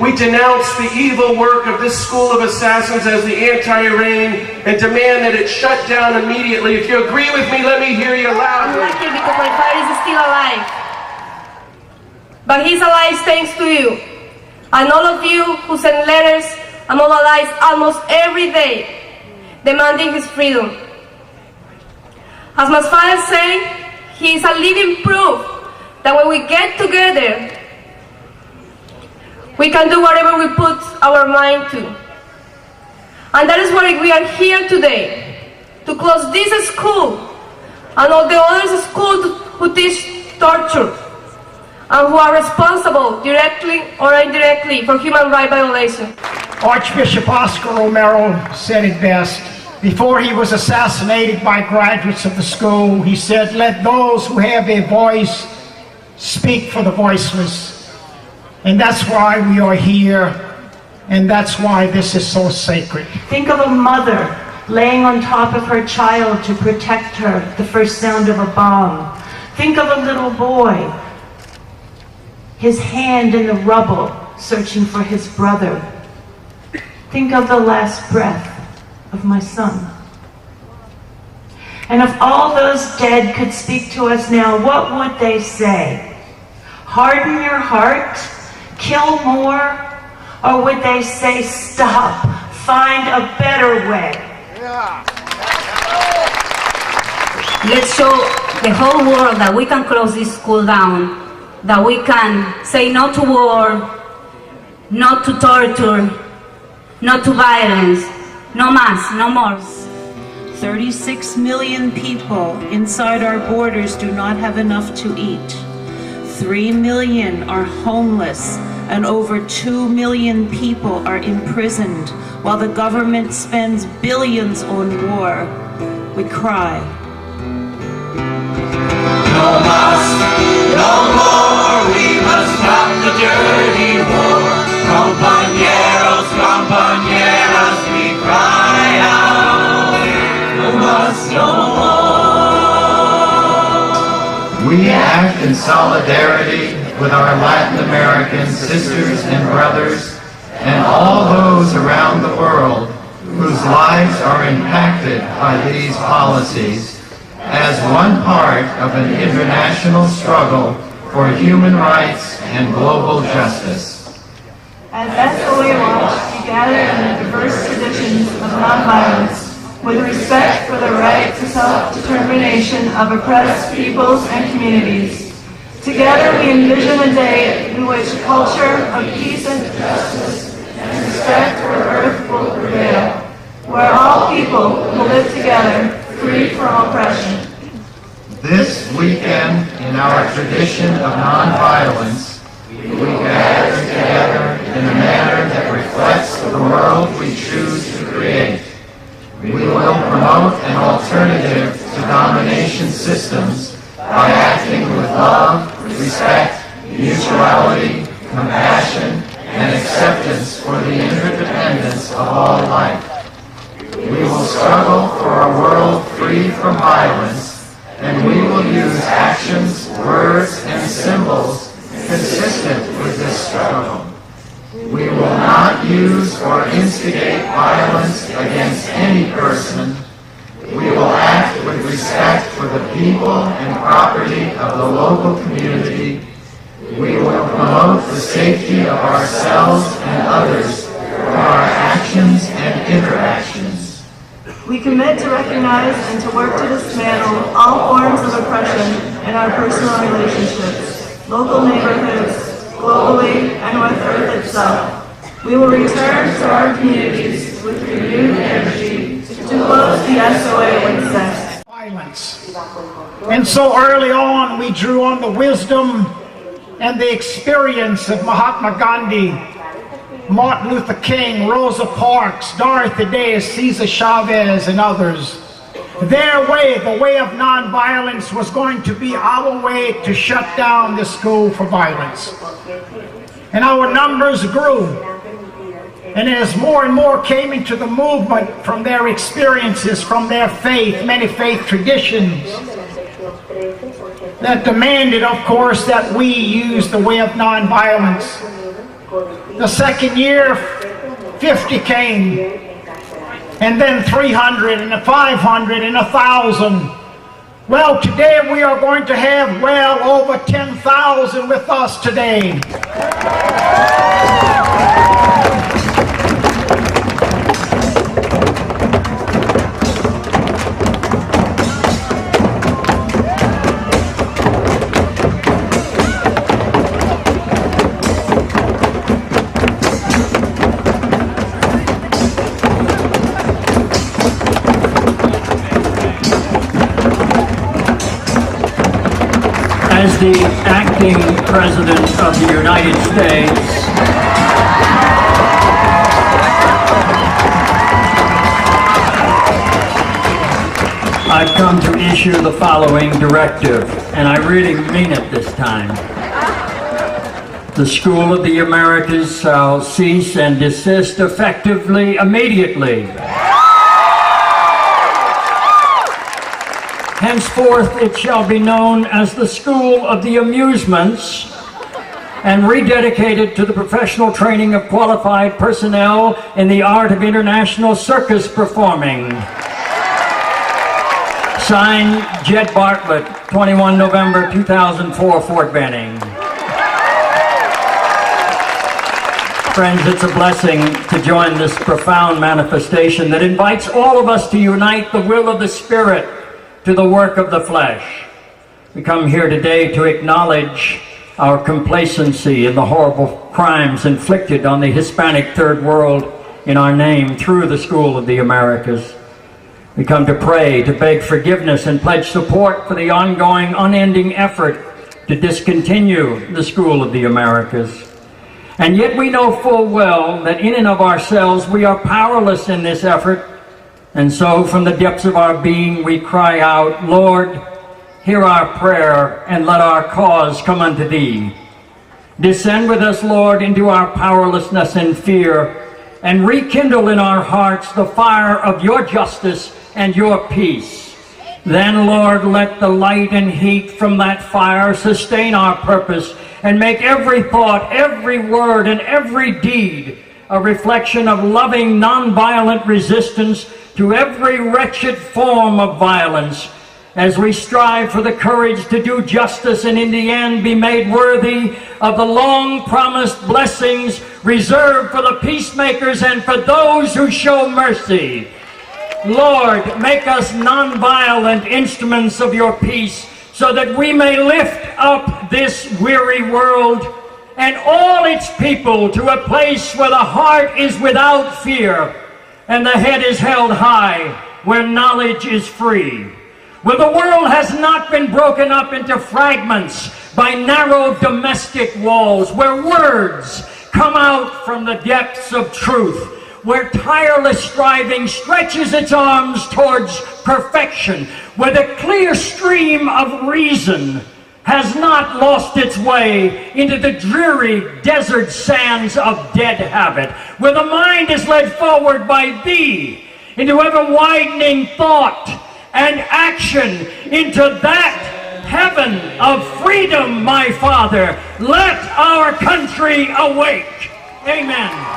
We denounce the evil work of this school of assassins as the anti-Iranian and demand that it shut down immediately. If you agree with me, let me hear you loudly. I'm lucky because my father is still alive. But he's alive thanks to you. And all of you who send letters and mobilize almost every day demanding his freedom. As my father said, he is a living proof that when we get together, we can do whatever we put our mind to. And that is why we are here today, to close this school and all the other schools who teach torture and who are responsible directly or indirectly for human rights violations. Archbishop Oscar Romero said it best. Before he was assassinated by graduates of the school, he said, "Let those who have a voice speak for the voiceless." And that's why we are here, and that's why this is so sacred. Think of a mother laying on top of her child to protect her the first sound of a bomb. Think of a little boy, his hand in the rubble, searching for his brother. Think of the last breath of my son. And if all those dead could speak to us now, what would they say? Harden your heart? Kill more? Or would they say, stop, find a better way? Let's show the whole world that we can close this school down, that we can say no to war, no to torture, no to violence, no más, no more. 36 million people inside our borders do not have enough to eat. 3 million are homeless, and over 2 million people are imprisoned while the government spends billions on war. We cry. No más, no more, we must stop the dirty war. Compañeros, compañeras, we cry out. No más, no more. We act in solidarity with our Latin American sisters and brothers and all those around the world whose lives are impacted by these policies as one part of an international struggle for human rights and global justice. As SOA Watch, we gather in the diverse traditions of nonviolence with respect for the right to self-determination of oppressed peoples and communities. Together we envision a day in which culture of peace and justice and respect for earth will prevail, where all people will live together free from oppression. This weekend, in our tradition of nonviolence, we gather together in a manner that reflects the world we choose to create. We will promote an alternative to domination systems by acting with love, respect, mutuality, compassion, and acceptance for the interdependence of all life. We will struggle for a world free from violence, and we will use actions, words, and symbols consistent with this struggle. We will not use or instigate violence against any person. We will act with respect for the people and property of the local community. We will promote the safety of ourselves and others through our actions and interactions. We commit to recognize and to work to dismantle all forms of oppression in our personal relationships, local neighborhoods, globally, and with Earth itself. We will return to our communities with renewed energy to close the SOA with sex. Violence. And so early on we drew on the wisdom and the experience of Mahatma Gandhi, Martin Luther King, Rosa Parks, Dorothy Day, Cesar Chavez, and others. Their way, the way of nonviolence, was going to be our way to shut down the school for violence. And our numbers grew. And as more and more came into the movement from their experiences, from their faith, many faith traditions, that demanded, of course, that we use the way of nonviolence. The second year, 50 came. And then 300 and 500 and 1,000. Well, today we are going to have well over 10,000 with us today. As the acting President of the United States, I've come to issue the following directive, and I really mean it this time. The School of the Americas shall cease and desist effectively immediately. Henceforth, it shall be known as the School of the Amusements and rededicated to the professional training of qualified personnel in the art of international circus performing. Signed, Jed Bartlett, 21 November 2004, Fort Benning. Friends, it's a blessing to join this profound manifestation that invites all of us to unite the will of the Spirit to the work of the flesh. We come here today to acknowledge our complacency in the horrible crimes inflicted on the Hispanic Third World in our name through the School of the Americas. We come to pray, to beg forgiveness, and pledge support for the ongoing, unending effort to discontinue the School of the Americas. And yet we know full well that in and of ourselves we are powerless in this effort. And so from the depths of our being we cry out, Lord, hear our prayer and let our cause come unto thee. Descend with us, Lord, into our powerlessness and fear, and rekindle in our hearts the fire of your justice and your peace. Then, Lord, let the light and heat from that fire sustain our purpose and make every thought, every word, and every deed a reflection of loving, nonviolent resistance to every wretched form of violence, as we strive for the courage to do justice and in the end be made worthy of the long-promised blessings reserved for the peacemakers and for those who show mercy. Lord, make us nonviolent instruments of your peace so that we may lift up this weary world and all its people to a place where the heart is without fear and the head is held high, where knowledge is free, where the world has not been broken up into fragments by narrow domestic walls, where words come out from the depths of truth, where tireless striving stretches its arms towards perfection, where the clear stream of reason has not lost its way into the dreary desert sands of dead habit, where the mind is led forward by thee into ever-widening thought and action into that heaven of freedom, my Father. Let our country awake. Amen.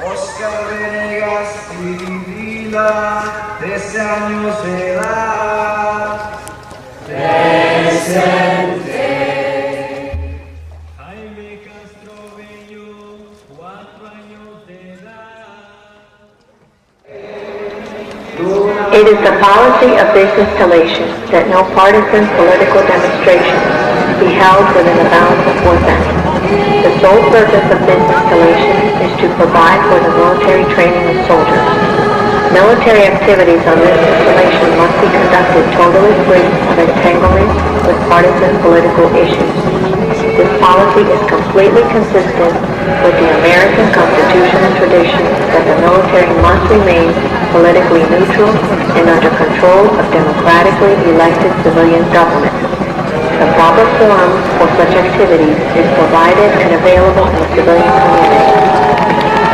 Oscar Venegas y Vila, 13 años de edad. Presente. Jaime Castro Bello, 4 años de edad. It is the policy of this installation that no partisan political demonstration be held within the bounds of Fort Benning. The sole purpose of this installation is to provide for the military training of soldiers. Military activities on this installation must be conducted totally free of entanglement with partisan political issues. This policy is completely consistent with the American Constitution and tradition that the military must remain politically neutral and under control of democratically elected civilian government. The proper forum for such activities is provided and available in the civilian community.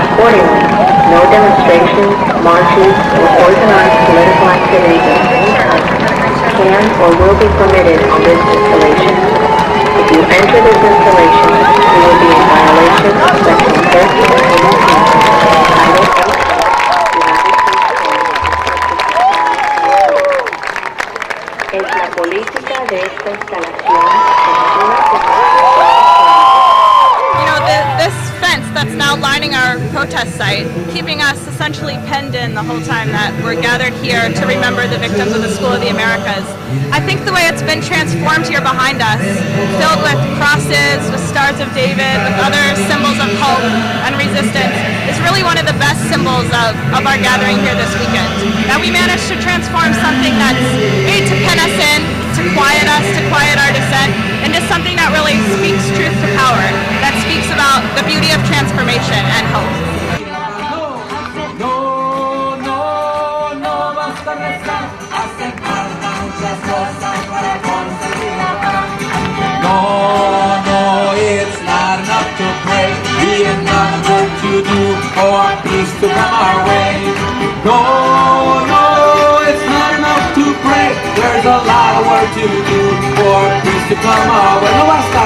Accordingly, no demonstrations, marches, or organized political activities of any kind can or will be permitted on this installation. If you enter this installation, you will be in violation of Section 13 Title 8 es la política de esta instalación. This fence that's now lining our protest site, keeping us essentially penned in the whole time that we're gathered here to remember the victims of the School of the Americas. I think the way it's been transformed here behind us, filled with crosses, with stars of David, with other symbols of hope and resistance, is really one of the best symbols of our gathering here this weekend. That we managed to transform something that's made to pen us in, to quiet us, to quiet our dissent, into something that really speaks truth to power, that speaks about the beauty of transformation and hope. No, it's not enough to pray. We have not work to do for peace to come our way. No, it's not enough to pray. There's a lot of work to do for peace to come our way. No basta.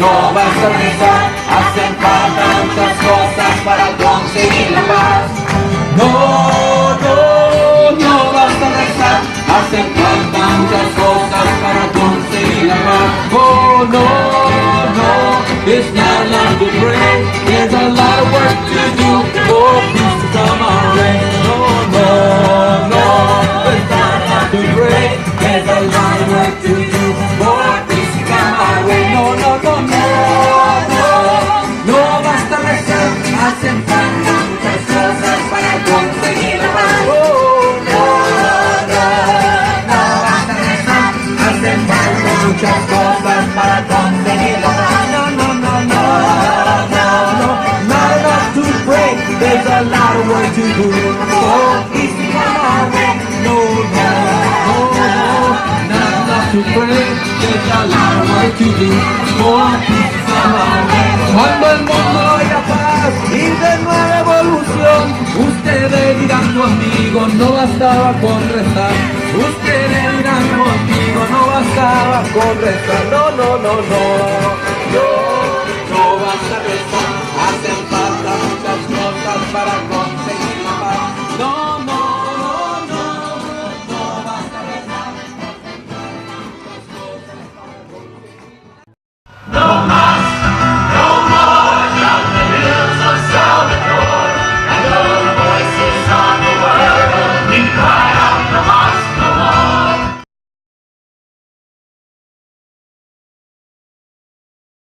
No basta rezar. Hacen falta muchas cosas para conseguir la paz. No basta rezar. Hacen falta muchas cosas para conseguir la paz. Oh no, it's not enough to pray. There's a lot of work to do for peace to come our way. No, it's not enough to pray. There's a lot of work to do for peace to come our way. No basta rezar. Hacen falta muchas cosas para conseguir la paz. Muchas cosas para conseguir la paz. No, not enough to pray. There's a lot of work to do. Oh, peace to come our way. No, not enough to pray. There's a lot of work to do. Oh, peace to come our way. Cuando el mundo haya paz y de nueva evolución, ustedes dirán conmigo, no bastaba con rezar. Ustedes dirán conmigo, no bastaba con rezar. No.